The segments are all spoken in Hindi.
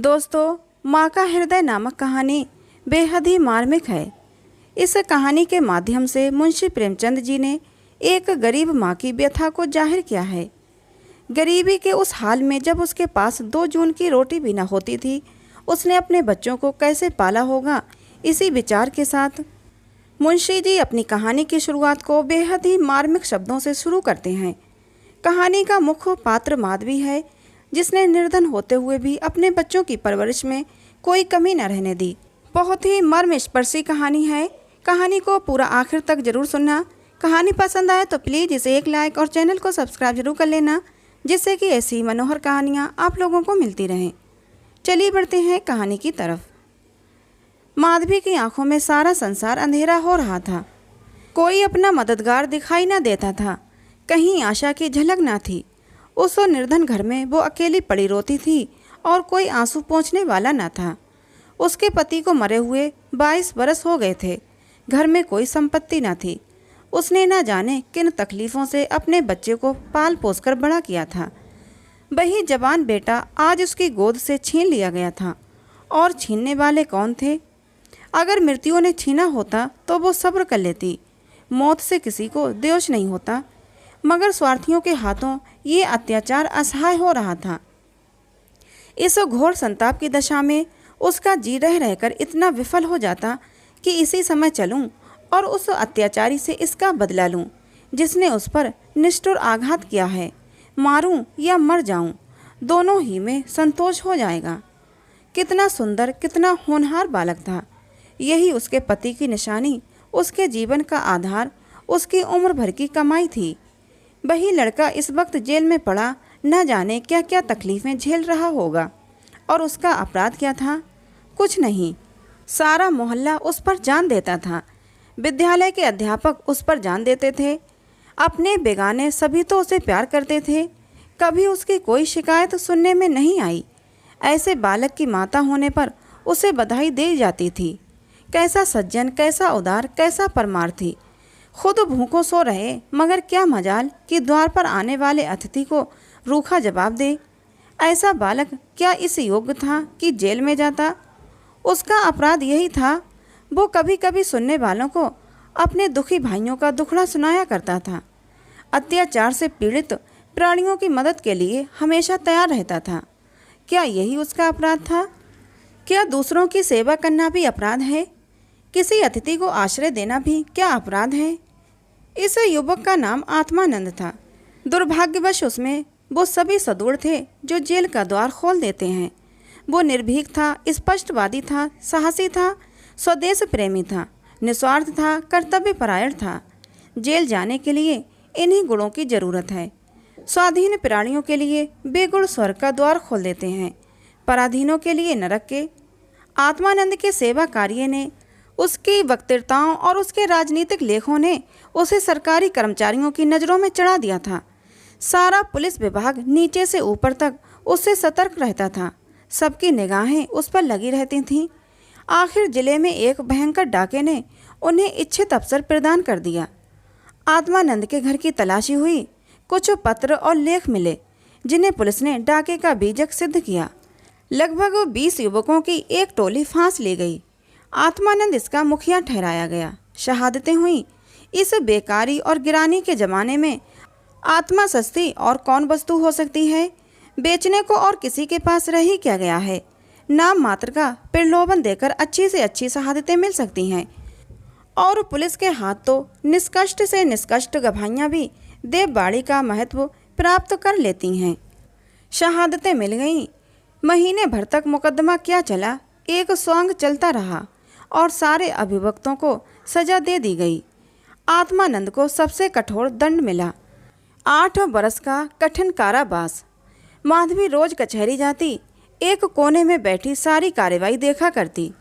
दोस्तों, माँ का हृदय नामक कहानी बेहद ही मार्मिक है। इस कहानी के माध्यम से मुंशी प्रेमचंद जी ने एक गरीब माँ की व्यथा को जाहिर किया है। गरीबी के उस हाल में जब उसके पास 2 जून की रोटी भी न होती थी, उसने अपने बच्चों को कैसे पाला होगा, इसी विचार के साथ मुंशी जी अपनी कहानी की शुरुआत को बेहद ही मार्मिक शब्दों से शुरू करते हैं। कहानी का मुख्य पात्र माधवी है, जिसने निर्धन होते हुए भी अपने बच्चों की परवरिश में कोई कमी न रहने दी। बहुत ही मर्मस्पर्शी कहानी है। कहानी को पूरा आखिर तक जरूर सुनना। कहानी पसंद आए तो प्लीज़ इसे एक लाइक और चैनल को सब्सक्राइब जरूर कर लेना, जिससे कि ऐसी मनोहर कहानियाँ आप लोगों को मिलती रहें। चलिए बढ़ते हैं कहानी की तरफ। माधवी की आंखों में सारा संसार अंधेरा हो रहा था। कोई अपना मददगार दिखाई न देता था, कहीं आशा की झलक न थी। उस निर्धन घर में वो अकेली पड़ी रोती थी और कोई आंसू पोंछने वाला न था। उसके पति को मरे हुए 22 बरस हो गए थे। घर में कोई संपत्ति न थी। उसने न जाने किन तकलीफ़ों से अपने बच्चे को पाल पोस कर बड़ा किया था। वही जवान बेटा आज उसकी गोद से छीन लिया गया था। और छीनने वाले कौन थे? अगर मृत्यु ने छीना होता तो वो सब्र कर लेती। मौत से किसी को द्वेष नहीं होता, मगर स्वार्थियों के हाथों ये अत्याचार असहाय हो रहा था। इस घोर संताप की दशा में उसका जी रह रहकर इतना विफल हो जाता कि इसी समय चलूं और उस अत्याचारी से इसका बदला लूं, जिसने उस पर निष्ठुर आघात किया है। मारूं या मर जाऊं, दोनों ही में संतोष हो जाएगा। कितना सुंदर, कितना होनहार बालक था। यही उसके पति की निशानी, उसके जीवन का आधार, उसकी उम्र भर की कमाई थी। वही लड़का इस वक्त जेल में पड़ा, न जाने क्या क्या तकलीफ़ें झेल रहा होगा। और उसका अपराध क्या था? कुछ नहीं। सारा मोहल्ला उस पर जान देता था। विद्यालय के अध्यापक उस पर जान देते थे। अपने बेगाने सभी तो उसे प्यार करते थे। कभी उसकी कोई शिकायत सुनने में नहीं आई। ऐसे बालक की माता होने पर उसे बधाई दी जाती थी। कैसा सज्जन, कैसा उदार, कैसा परमार्थी। खुद भूखों सो रहे, मगर क्या मजाल कि द्वार पर आने वाले अतिथि को रूखा जवाब दे। ऐसा बालक क्या इस योग्य था कि जेल में जाता? उसका अपराध यही था, वो कभी कभी सुनने वालों को अपने दुखी भाइयों का दुखड़ा सुनाया करता था। अत्याचार से पीड़ित प्राणियों की मदद के लिए हमेशा तैयार रहता था। क्या यही उसका अपराध था? क्या दूसरों की सेवा करना भी अपराध है? किसी अतिथि को आश्रय देना भी क्या अपराध है? इस युवक का नाम आत्मानंद था। दुर्भाग्यवश उसमें वो सभी सदूर थे जो जेल का द्वार खोल देते हैं। वो निर्भीक था, स्पष्टवादी था, साहसी था, स्वदेश प्रेमी था, निस्वार्थ था, कर्तव्यपरायण था। जेल जाने के लिए इन्हीं गुणों की जरूरत है। स्वाधीन प्राणियों के लिए बेगुण स्वर्ग का द्वार खोल देते हैं, पराधीनों के लिए नरक के। आत्मानंद के सेवा कार्य ने, उसकी वक्तृताओं और उसके राजनीतिक लेखों ने उसे सरकारी कर्मचारियों की नज़रों में चढ़ा दिया था। सारा पुलिस विभाग नीचे से ऊपर तक उससे सतर्क रहता था। सबकी निगाहें उस पर लगी रहती थीं। आखिर जिले में एक भयंकर डाके ने उन्हें इच्छित अवसर प्रदान कर दिया। आत्मानंद के घर की तलाशी हुई। कुछ पत्र और लेख मिले, जिन्हें पुलिस ने डाके का बीजक सिद्ध किया। लगभग 20 युवकों की एक टोली फांस ली गई। आत्मानंद इसका मुखिया ठहराया गया। शहादतें हुई। इस बेकारी और गिरानी के ज़माने में आत्मा सस्ती और कौन वस्तु हो सकती है? बेचने को और किसी के पास रह ही क्या गया है? नाम मात्र का प्रलोभन देकर अच्छी से अच्छी शहादतें मिल सकती हैं। और पुलिस के हाथ तो निष्कष्ट से निष्कष्ट गवाहियाँ भी देवबाड़ी का महत्व प्राप्त कर लेती हैं। शहादतें मिल गईं। महीने भर तक मुकदमा क्या चला, एक सॉन्ग चलता रहा और सारे अभियुक्तों को सजा दे दी गई। आत्मानंद को सबसे कठोर दंड मिला, 8 बरस का कठिन कारावास। माधवी रोज कचहरी जाती, एक कोने में बैठी सारी कार्रवाई देखा करती।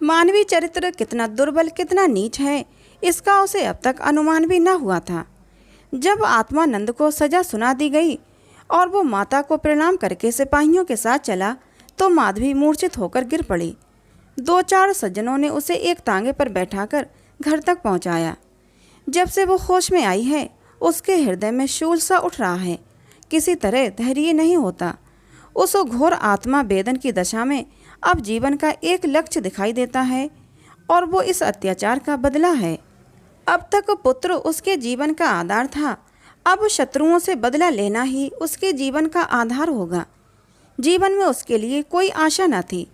मानवीय चरित्र कितना दुर्बल, कितना नीच है, इसका उसे अब तक अनुमान भी न हुआ था। जब आत्मानंद को सजा सुना दी गई और वो माता को प्रणाम करके सिपाहियों के साथ चला, तो माधवी मूर्छित होकर गिर पड़ी। 2-4 सज्जनों ने उसे एक तांगे पर बैठाकर घर तक पहुंचाया। जब से वो होश में आई है, उसके हृदय में शूल सा उठ रहा है। किसी तरह धैर्य नहीं होता। उस घोर आत्मा वेदन की दशा में अब जीवन का एक लक्ष्य दिखाई देता है और वो इस अत्याचार का बदला है। अब तक पुत्र उसके जीवन का आधार था, अब शत्रुओं से बदला लेना ही उसके जीवन का आधार होगा। जीवन में उसके लिए कोई आशा न थी।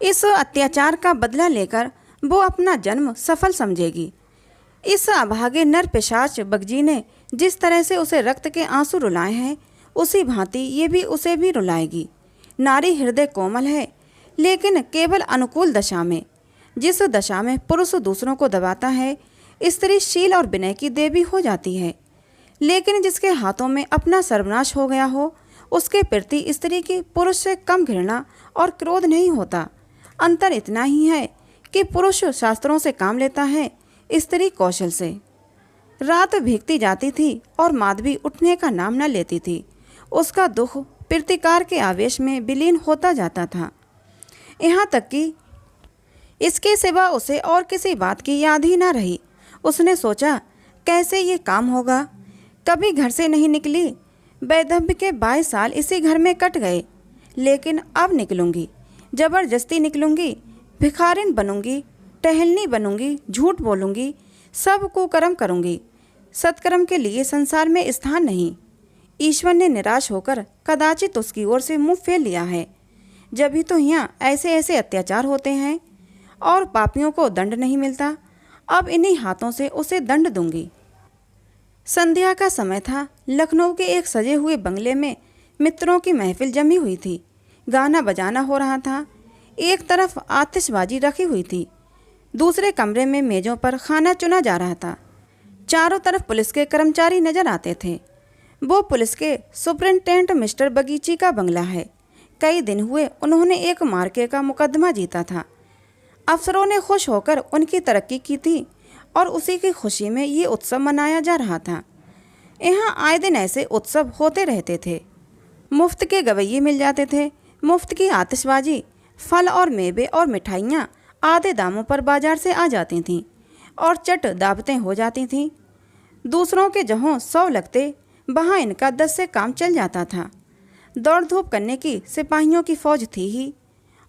इस अत्याचार का बदला लेकर वो अपना जन्म सफल समझेगी। इस अभागे नर पिशाच बगजी ने जिस तरह से उसे रक्त के आंसू रुलाए हैं, उसी भांति ये भी उसे भी रुलाएगी। नारी हृदय कोमल है, लेकिन केवल अनुकूल दशा में। जिस दशा में पुरुष दूसरों को दबाता है, स्त्री शील और विनय की देवी हो जाती है। लेकिन जिसके हाथों में अपना सर्वनाश हो गया हो, उसके प्रति स्त्री की पुरुष से कम घृणा और क्रोध नहीं होता। अंतर इतना ही है कि पुरुष शास्त्रों से काम लेता है, स्त्री कौशल से। रात भीगती जाती थी और माधवी उठने का नाम न लेती थी। उसका दुख प्रतिकार के आवेश में विलीन होता जाता था, यहाँ तक कि इसके सिवा उसे और किसी बात की याद ही न रही। उसने सोचा, कैसे ये काम होगा। कभी घर से नहीं निकली। वैधव्य के 22 साल इसी घर में कट गए, लेकिन अब निकलूंगी, जबरदस्ती निकलूंगी। भिखारिन बनूंगी, टहलनी बनूंगी, झूठ बोलूंगी, सब कुकर्म करूंगी। सत्कर्म के लिए संसार में स्थान नहीं। ईश्वर ने निराश होकर कदाचित उसकी ओर से मुंह फेर लिया है। जब भी तो यहाँ ऐसे ऐसे अत्याचार होते हैं और पापियों को दंड नहीं मिलता। अब इन्हीं हाथों से उसे दंड दूंगी। संध्या का समय था। लखनऊ के एक सजे हुए बंगले में मित्रों की महफिल जमी हुई थी। गाना बजाना हो रहा था। एक तरफ आतिशबाजी रखी हुई थी, दूसरे कमरे में मेज़ों पर खाना चुना जा रहा था। चारों तरफ पुलिस के कर्मचारी नजर आते थे। वो पुलिस के सुपरिंटेंडेंट मिस्टर बगीची का बंगला है। कई दिन हुए उन्होंने एक मार्के का मुकदमा जीता था। अफसरों ने खुश होकर उनकी तरक्की की थी और उसी की खुशी में ये उत्सव मनाया जा रहा था। यहाँ आए दिन ऐसे उत्सव होते रहते थे। मुफ्त के गवैये मिल जाते थे, मुफ्त की आतिशबाजी, फल और मेवे और मिठाइयाँ आधे दामों पर बाजार से आ जाती थीं और चट दावतें हो जाती थीं। दूसरों के जहाँ 100 लगते, वहाँ इनका 10 से काम चल जाता था। दौड़ धूप करने की सिपाहियों की फौज थी ही।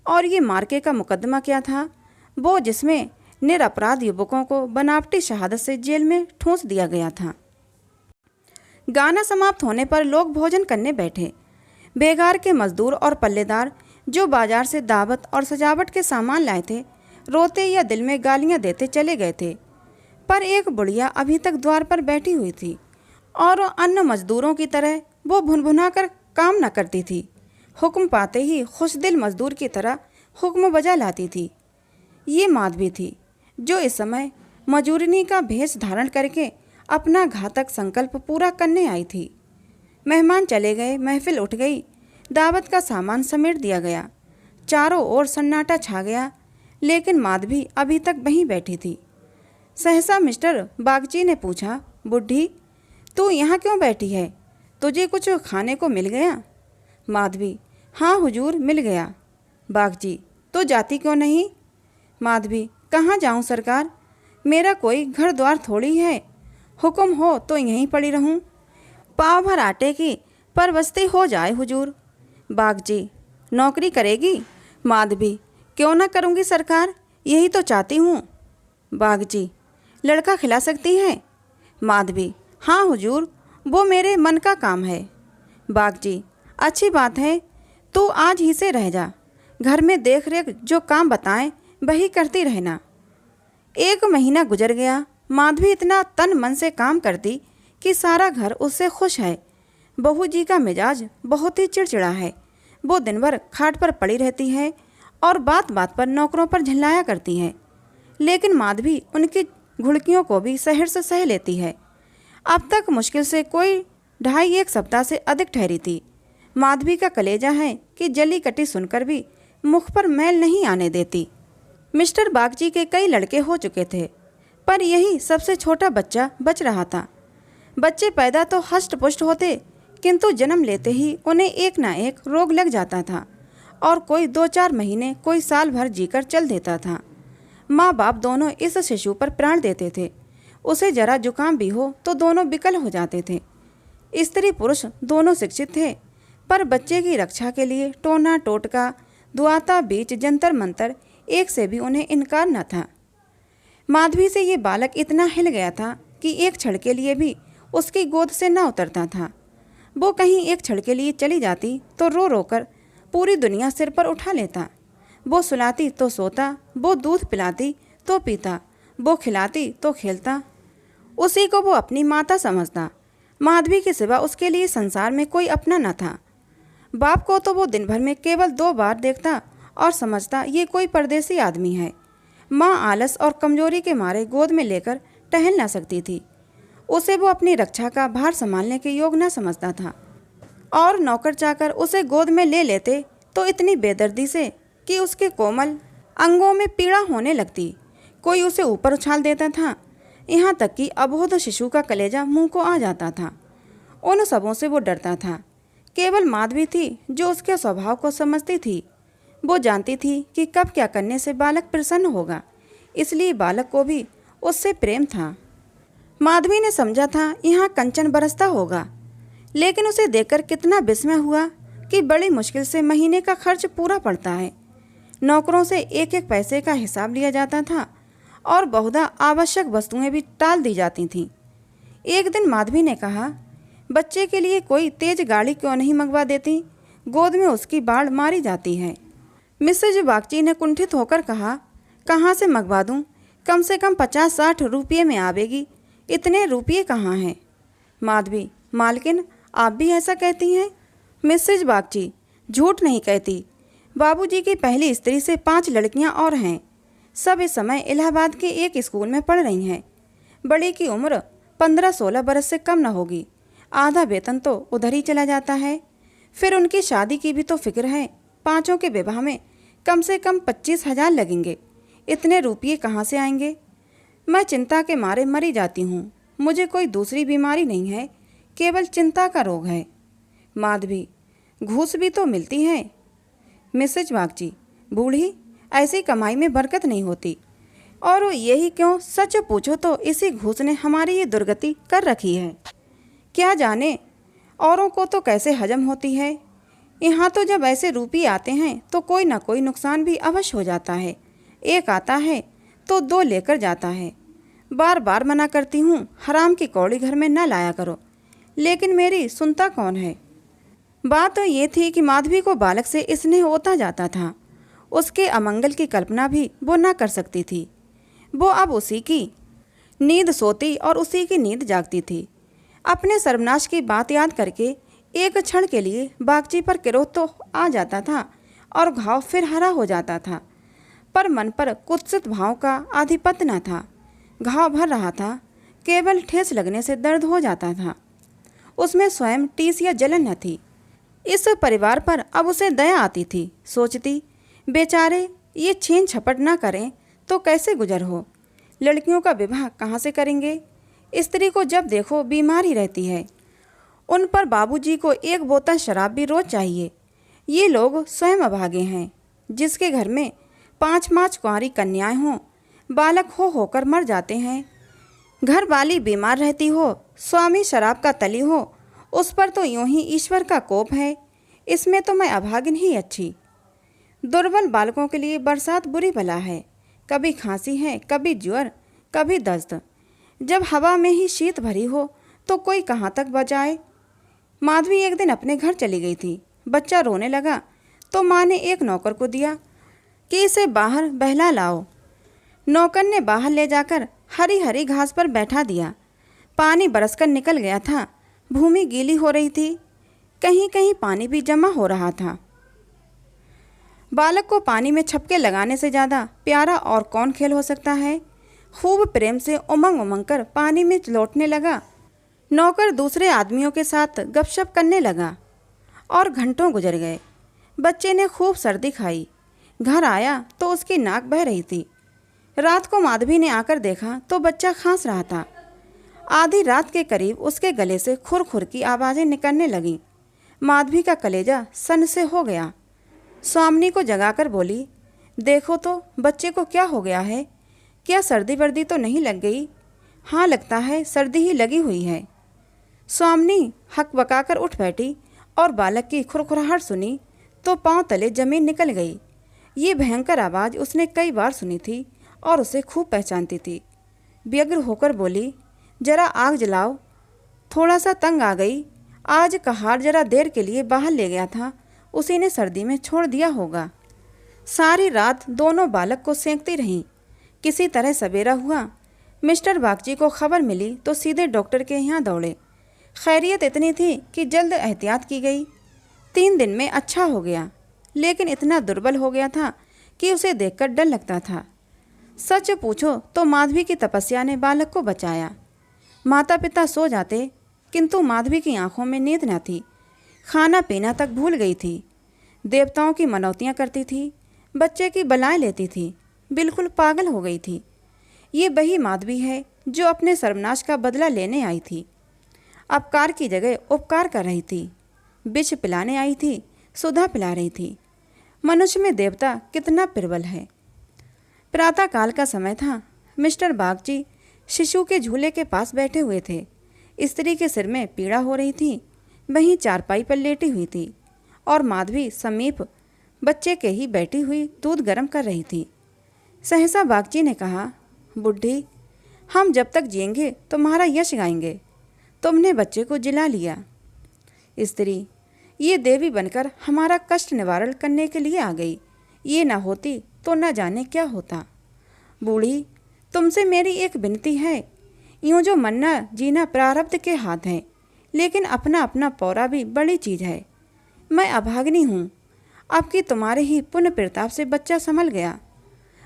और ये मार्के का मुकदमा क्या था, वो जिसमें निरपराध युवकों को बनावटी शहादत से जेल में ठूंस दिया गया था। गाना समाप्त होने पर लोग भोजन करने बैठे। बेगार के मजदूर और पल्लेदार जो बाजार से दावत और सजावट के सामान लाए थे, रोते या दिल में गालियां देते चले गए थे। पर एक बुढ़िया अभी तक द्वार पर बैठी हुई थी और अन्य मजदूरों की तरह वो भुनभुना कर काम न करती थी। हुक्म पाते ही खुशदिल मजदूर की तरह हुक्म बजा लाती थी। ये माधवी थी जो इस समय मजूरनी का भेष धारण करके अपना घातक संकल्प पूरा करने आई थी। मेहमान चले गए, महफिल उठ गई, दावत का सामान समेट दिया गया। चारों ओर सन्नाटा छा गया, लेकिन माधवी अभी तक वहीं बैठी थी। सहसा मिस्टर बागची ने पूछा, बुढ़ी तू यहाँ क्यों बैठी है? तुझे कुछ खाने को मिल गया? माधवी, हाँ हुजूर मिल गया। बागची, तो जाती क्यों नहीं? माधवी, कहाँ जाऊँ सरकार, मेरा कोई घर द्वार थोड़ी है। हुक्म हो तो यहीं पड़ी रहूँ। पाव भर आटे की परवस्ती हो जाए हुजूर। बागची, नौकरी करेगी? माधवी, क्यों ना करूँगी सरकार, यही तो चाहती हूँ। बागची, लड़का खिला सकती है? माधवी, हाँ हुजूर, वो मेरे मन का काम है। बागची, अच्छी बात है, तू आज ही से रह जा। घर में देख रेख जो काम बताएं वही करती रहना। 1 महीना गुजर गया। माधवी इतना तन मन से काम करती कि सारा घर उससे खुश है। बहू जी का मिजाज बहुत ही चिड़चिड़ा है। वो दिन भर खाट पर पड़ी रहती है और बात बात पर नौकरों पर झल्लाया करती है, लेकिन माधवी उनकी घुड़कियों को भी सहर से सह लेती है। अब तक मुश्किल से कोई 2.5-1 सप्ताह से अधिक ठहरी थी। माधवी का कलेजा है कि जली कटी सुनकर भी मुख पर मैल नहीं आने देती। मिस्टर बागची के कई लड़के हो चुके थे, पर यही सबसे छोटा बच्चा बच रहा था। बच्चे पैदा तो हष्ट पुष्ट होते, किंतु जन्म लेते ही उन्हें एक ना एक रोग लग जाता था और कोई 2-4 महीने, कोई साल भर जीकर चल देता था। माँ बाप दोनों इस शिशु पर प्राण देते थे। उसे जरा जुकाम भी हो तो दोनों विकल हो जाते थे। स्त्री पुरुष दोनों शिक्षित थे, पर बच्चे की रक्षा के लिए टोना टोटका, दुआता बीच, जंतर मंतर, एक से भी उन्हें इनकार न था। माधवी से ये बालक इतना हिल गया था कि एक क्षण के लिए भी उसकी गोद से न उतरता था। वो कहीं एक क्षण के लिए चली जाती तो रो रो कर पूरी दुनिया सिर पर उठा लेता। वो सुलाती तो सोता, वो दूध पिलाती तो पीता, वो खिलाती तो खेलता। उसी को वो अपनी माता समझता। माधवी के सिवा उसके लिए संसार में कोई अपना न था। बाप को तो वो दिन भर में केवल 2 बार देखता और समझता ये कोई परदेसी आदमी है। माँ आलस और कमजोरी के मारे गोद में लेकर टहल ना सकती थी। उसे वो अपनी रक्षा का भार संभालने के योग न समझता था और नौकर चाकर उसे गोद में ले लेते तो इतनी बेदर्दी से कि उसके कोमल अंगों में पीड़ा होने लगती। कोई उसे ऊपर उछाल देता था, यहाँ तक कि अबोध शिशु का कलेजा मुंह को आ जाता था। उन सबों से वो डरता था। केवल माधवी थी जो उसके स्वभाव को समझती थी। वो जानती थी कि कब क्या करने से बालक प्रसन्न होगा, इसलिए बालक को भी उससे प्रेम था। माधवी ने समझा था यहाँ कंचन बरसता होगा, लेकिन उसे देखकर कितना विस्मय हुआ कि बड़ी मुश्किल से महीने का खर्च पूरा पड़ता है। नौकरों से एक एक पैसे का हिसाब लिया जाता था और बहुधा आवश्यक वस्तुएं भी टाल दी जाती थीं। एक दिन माधवी ने कहा, बच्चे के लिए कोई तेज गाड़ी क्यों नहीं मंगवा देती, गोद में उसकी बाढ़ मारी जाती है। मिसेज बागची ने कुंठित होकर कहा, कहाँ से मंगवा दूँ, कम से कम 50-60 रुपये में आवेगी, इतने रुपये कहाँ हैं। माधवी, मालकिन आप भी ऐसा कहती हैं? मिसेज बागची, झूठ नहीं कहती। बाबूजी की पहली स्त्री से 5 लड़कियां और हैं। सब इस समय इलाहाबाद के एक स्कूल में पढ़ रही हैं। बड़ी की उम्र 15-16 बरस से कम न होगी। आधा वेतन तो उधर ही चला जाता है। फिर उनकी शादी की भी तो फिक्र है। 5 के विवाह में कम से कम 25,000 लगेंगे। इतने रुपये कहाँ से आएंगे? मैं चिंता के मारे मरी जाती हूँ। मुझे कोई दूसरी बीमारी नहीं है, केवल चिंता का रोग है। माधवी, घूस भी तो मिलती है। मिसेज बागची, बूढ़ी, ऐसी कमाई में बरकत नहीं होती। और यही क्यों, सच पूछो तो इसी घूस ने हमारी ये दुर्गति कर रखी है। क्या जाने औरों को तो कैसे हजम होती है। यहाँ तो जब ऐसे रुपये आते हैं तो कोई ना कोई नुकसान भी अवश्य हो जाता है। एक आता है तो 2 लेकर जाता है। बार बार मना करती हूँ, हराम की कौड़ी घर में न लाया करो, लेकिन मेरी सुनता कौन है। बात तो ये थी कि माधवी को बालक से स्नेह होता जाता था। उसके अमंगल की कल्पना भी वो न कर सकती थी। वो अब उसी की नींद सोती और उसी की नींद जागती थी। अपने सर्वनाश की बात याद करके एक क्षण के लिए बागची पर क्रोध तो आ जाता था और घाव फिर हरा हो जाता था, पर मन पर कुत्सित भाव का आधिपत्य न था। घाव भर रहा था, केवल ठेस लगने से दर्द हो जाता था। उसमें स्वयं टीस या जलन न थी। इस परिवार पर अब उसे दया आती थी। सोचती, बेचारे ये छीन झपट ना करें तो कैसे गुजर हो। लड़कियों का विवाह कहाँ से करेंगे? स्त्री को जब देखो बीमार ही रहती है। उन पर बाबूजी को 1 बोतल शराब भी रोज चाहिए। ये लोग स्वयं अभागे हैं। जिसके घर में 5-5 कुंवारी कन्याएं हों, बालक हो होकर मर जाते हैं। घर वाली बीमार रहती हो, स्वामी शराब का तली हो, उस पर तो यूं ही ईश्वर का कोप है। इसमें तो मैं अभागिन ही अच्छी। दुर्बल बालकों के लिए बरसात बुरी बला है। कभी खांसी है, कभी ज्वर, कभी दस्त। जब हवा में ही शीत भरी हो तो कोई कहाँ तक बचाए। माधवी एक दिन अपने घर चली गई थी। बच्चा रोने लगा तो माँ ने एक नौकर को दिया कि इसे बाहर बहला लाओ। नौकर ने बाहर ले जाकर हरी हरी घास पर बैठा दिया। पानी बरसकर निकल गया था। भूमि गीली हो रही थी, कहीं कहीं पानी भी जमा हो रहा था। बालक को पानी में छपके लगाने से ज़्यादा प्यारा और कौन खेल हो सकता है। खूब प्रेम से उमंग उमंग कर पानी में लौटने लगा। नौकर दूसरे आदमियों के साथ गपशप करने लगा और घंटों गुजर गए। बच्चे ने खूब सर्दी खाई। घर आया तो उसकी नाक बह रही थी। रात को माधवी ने आकर देखा तो बच्चा खांस रहा था। आधी रात के करीब उसके गले से खुर खुर की आवाज़ें निकलने लगीं। माधवी का कलेजा सन से हो गया। स्वामिनी को जगाकर बोली, देखो तो बच्चे को क्या हो गया है। क्या सर्दी वर्दी तो नहीं लग गई? हाँ, लगता है सर्दी ही लगी हुई है। स्वामिनी हक बकाकर उठ बैठी और बालक की खुरखुराहट सुनी तो पांव तले जमीन निकल गई। ये भयंकर आवाज़ उसने कई बार सुनी थी और उसे खूब पहचानती थी। व्यग्र होकर बोली, जरा आग जलाओ, थोड़ा सा तंग आ गई। आज कहार जरा देर के लिए बाहर ले गया था, उसी ने सर्दी में छोड़ दिया होगा। सारी रात दोनों बालक को सेंकती रहीं। किसी तरह सवेरा हुआ। मिस्टर बागची को खबर मिली तो सीधे डॉक्टर के यहाँ दौड़े। खैरियत इतनी थी कि जल्द एहतियात की गई। 3 दिन में अच्छा हो गया, लेकिन इतना दुर्बल हो गया था कि उसे देखकर डर लगता था। सच पूछो तो माधवी की तपस्या ने बालक को बचाया। माता पिता सो जाते, किंतु माधवी की आंखों में नींद न थी। खाना पीना तक भूल गई थी। देवताओं की मनौतियाँ करती थी, बच्चे की बलाएं लेती थी, बिल्कुल पागल हो गई थी। ये वही माधवी है जो अपने सर्वनाश का बदला लेने आई थी। अपकार की जगह उपकार कर रही थी। विष पिलाने आई थी, सुधा पिला रही थी। मनुष्य में देवता कितना प्रबल है। प्रातःकाल का समय था। मिस्टर बागची शिशु के झूले के पास बैठे हुए थे। स्त्री के सिर में पीड़ा हो रही थी, वहीं चारपाई पर लेटी हुई थी और माधवी समीप बच्चे के ही बैठी हुई दूध गर्म कर रही थी। सहसा बागची ने कहा, बुढ़ी, हम जब तक जिएंगे तुम्हारा यश गाएंगे। तुमने बच्चे को जिला लिया। स्त्री, ये देवी बनकर हमारा कष्ट निवारण करने के लिए आ गई। ये ना होती तो न जाने क्या होता। बूढ़ी, तुमसे मेरी एक विनती है। यूँ जो मरना जीना प्रारब्ध के हाथ है, लेकिन अपना अपना पौरा भी बड़ी चीज़ है। मैं अभागिनी हूँ। अब कि तुम्हारे ही पुण्य प्रताप से बच्चा संभल गया।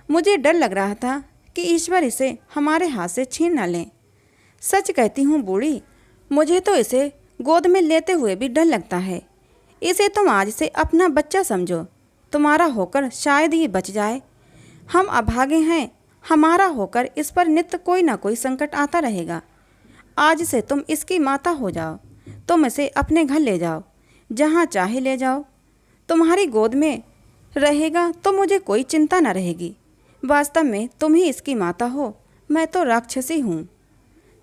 मुझे डर लग रहा था कि ईश्वर इसे हमारे हाथ से छीन न लें। सच कहती हूँ बूढ़ी, मुझे तो इसे गोद में लेते हुए भी डर लगता है। इसे तुम आज से अपना बच्चा समझो। तुम्हारा होकर शायद ये बच जाए। हम अभागे हैं, हमारा होकर इस पर नित्य कोई ना कोई संकट आता रहेगा। आज से तुम इसकी माता हो जाओ। तुम इसे अपने घर ले जाओ, जहाँ चाहे ले जाओ। तुम्हारी गोद में रहेगा तो मुझे कोई चिंता न रहेगी। वास्तव में तुम ही इसकी माता हो, मैं तो राक्षसी हूँ।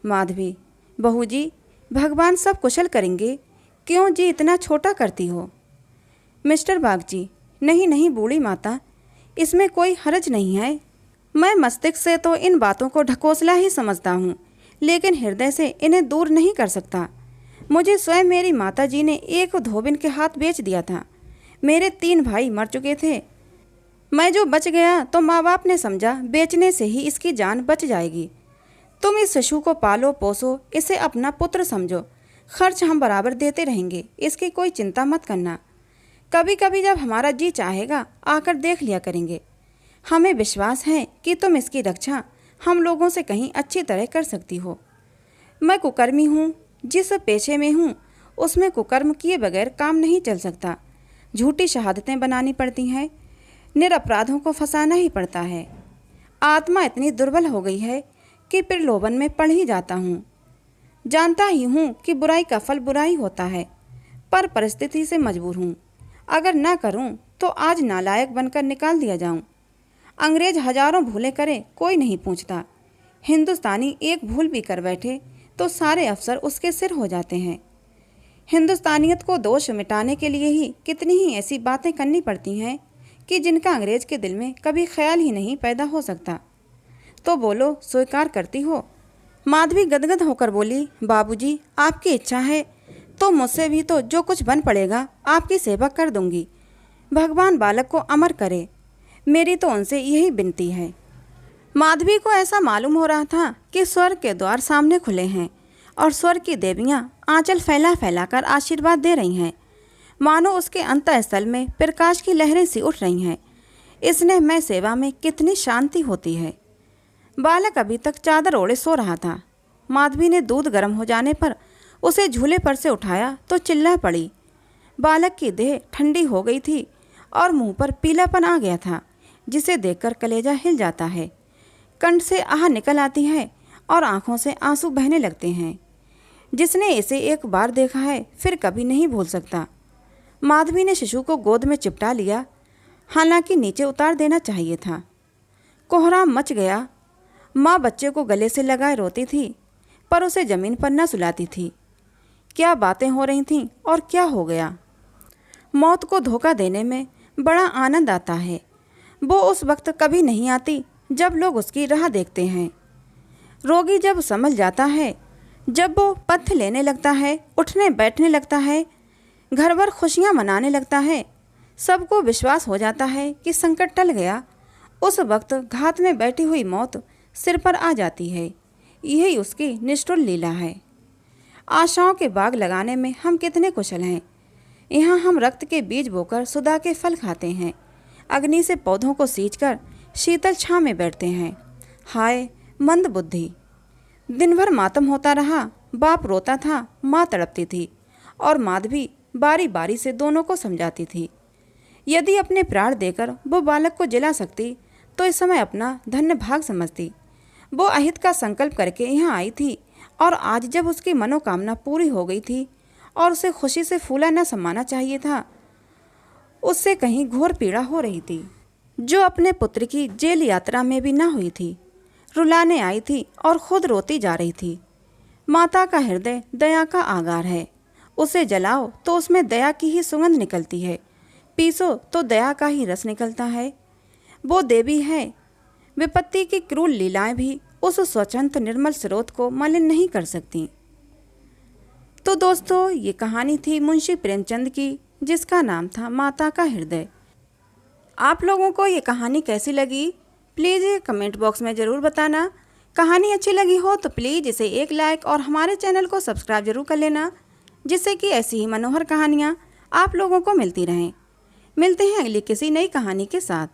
माधवी, बहू जी, भगवान सब कुशल करेंगे, क्यों जी इतना छोटा करती हो? मिस्टर बागची, नहीं नहीं बूढ़ी माता, इसमें कोई हर्ज नहीं है। मैं मस्तिष्क से तो इन बातों को ढकोसला ही समझता हूँ, लेकिन हृदय से इन्हें दूर नहीं कर सकता। मुझे स्वयं मेरी माता जी ने एक धोबिन के हाथ बेच दिया था। मेरे 3 भाई मर चुके थे। मैं जो बच गया तो माँ बाप ने समझा बेचने से ही इसकी जान बच जाएगी। तुम इस शिशु को पालो पोसो, इसे अपना पुत्र समझो। खर्च हम बराबर देते रहेंगे, इसकी कोई चिंता मत करना। कभी कभी जब हमारा जी चाहेगा आकर देख लिया करेंगे। हमें विश्वास है कि तुम इसकी रक्षा हम लोगों से कहीं अच्छी तरह कर सकती हो। मैं कुकर्मी हूँ, जिस पेशे में हूँ उसमें कुकर्म किए बगैर काम नहीं चल सकता। झूठी शहादतें बनानी पड़ती हैं, निरपराधों को फंसाना ही पड़ता है। आत्मा इतनी दुर्बल हो गई है कि प्रलोभन में पड़ ही जाता हूँ। जानता ही हूँ कि बुराई का फल बुराई होता है, पर परिस्थिति से मजबूर हूँ। अगर ना करूँ तो आज नालायक बनकर निकाल दिया जाऊँ। अंग्रेज हजारों भूले करे, कोई नहीं पूछता। हिंदुस्तानी एक भूल भी कर बैठे तो सारे अफसर उसके सिर हो जाते हैं। हिंदुस्तानियत को दोष मिटाने के लिए ही कितनी ही ऐसी बातें करनी पड़ती हैं कि जिनका अंग्रेज के दिल में कभी ख्याल ही नहीं पैदा हो सकता। तो बोलो, स्वीकार करती हो? माधवी गदगद होकर बोली, बाबूजी, आपकी इच्छा है तो मुझसे भी तो जो कुछ बन पड़ेगा आपकी सेवा कर दूंगी। भगवान बालक को अमर करे, मेरी तो उनसे यही विनती है। माधवी को ऐसा मालूम हो रहा था कि स्वर्ग के द्वार सामने खुले हैं और स्वर्ग की देवियां आंचल फैला फैला कर आशीर्वाद दे रही हैं। मानो उसके अंतःस्थल में प्रकाश की लहरें सी उठ रही हैं। इसने मैं सेवा में कितनी शांति होती है। बालक अभी तक चादर ओढ़े सो रहा था। माधवी ने दूध गर्म हो जाने पर उसे झूले पर से उठाया तो चिल्ला पड़ी। बालक की देह ठंडी हो गई थी और मुंह पर पीलापन आ गया था, जिसे देखकर कलेजा हिल जाता है। कंठ से आह निकल आती है और आंखों से आंसू बहने लगते हैं। जिसने इसे एक बार देखा है फिर कभी नहीं भूल सकता। माधवी ने शिशु को गोद में चिपटा लिया, हालांकि नीचे उतार देना चाहिए था। कोहराम मच गया। माँ बच्चे को गले से लगाए रोती थी, पर उसे जमीन पर न सुलाती थी। क्या बातें हो रही थीं और क्या हो गया। मौत को धोखा देने में बड़ा आनंद आता है। वो उस वक्त कभी नहीं आती जब लोग उसकी राह देखते हैं। रोगी जब संभल जाता है, जब वो पथ लेने लगता है, उठने बैठने लगता है, घर भर खुशियाँ मनाने लगता है, सबको विश्वास हो जाता है कि संकट टल गया, उस वक्त घात में बैठी हुई मौत सिर पर आ जाती है। यही उसकी निष्ठुर लीला है। आशाओं के बाग लगाने में हम कितने कुशल हैं। यहाँ हम रक्त के बीज बोकर सुधा के फल खाते हैं, अग्नि से पौधों को सींचकर शीतल छांव में बैठते हैं। हाय मंद बुद्धि। दिन भर मातम होता रहा। बाप रोता था, माँ तड़पती थी और माधवी बारी बारी से दोनों को समझाती थी। यदि अपने प्राण देकर वो बालक को जिला सकती तो इस समय अपना धन्य भाग समझती। वो अहित का संकल्प करके यहाँ आई थी और आज जब उसकी मनोकामना पूरी हो गई थी और उसे खुशी से फूला न समाना चाहिए था, उससे कहीं घोर पीड़ा हो रही थी, जो अपने पुत्र की जेल यात्रा में भी न हुई थी। रुलाने आई थी और खुद रोती जा रही थी। माता का हृदय दया का आगार है। उसे जलाओ तो उसमें दया की ही सुगंध निकलती है, पीसो तो दया का ही रस निकलता है। वो देवी है। विपत्ति की क्रूर लीलाएं भी उस स्वच्छंद निर्मल स्रोत को मलिन नहीं कर सकती। तो दोस्तों, ये कहानी थी मुंशी प्रेमचंद की, जिसका नाम था माता का हृदय। आप लोगों को ये कहानी कैसी लगी, प्लीज़ कमेंट बॉक्स में ज़रूर बताना। कहानी अच्छी लगी हो तो प्लीज़ इसे एक लाइक और हमारे चैनल को सब्सक्राइब जरूर कर लेना, जिससे कि ऐसी ही मनोहर कहानियाँ आप लोगों को मिलती रहें। मिलते हैं अगली किसी नई कहानी के साथ।